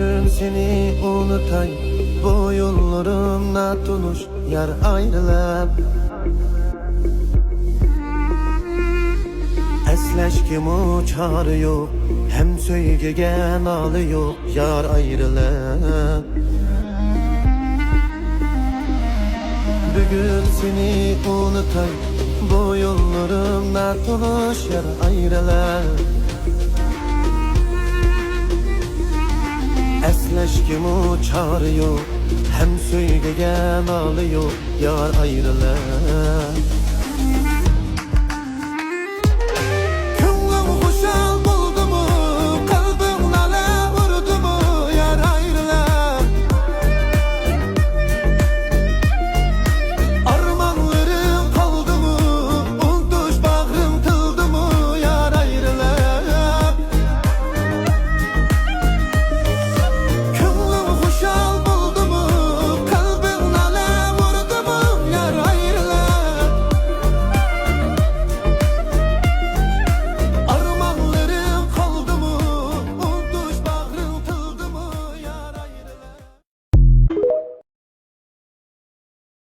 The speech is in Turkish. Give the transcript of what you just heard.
Bugün seni unutay, bu yollarımda tunuş yar ayrılıp. Esleşkim uçarıyor, hem söygegen ağlıyor yar ayrılıp. Bugün seni unutay, bu yollarımda tunuş yar ayrılıp. Esleşkim uçarıyor, hem söygegen ağlıyor yar ayrılıp.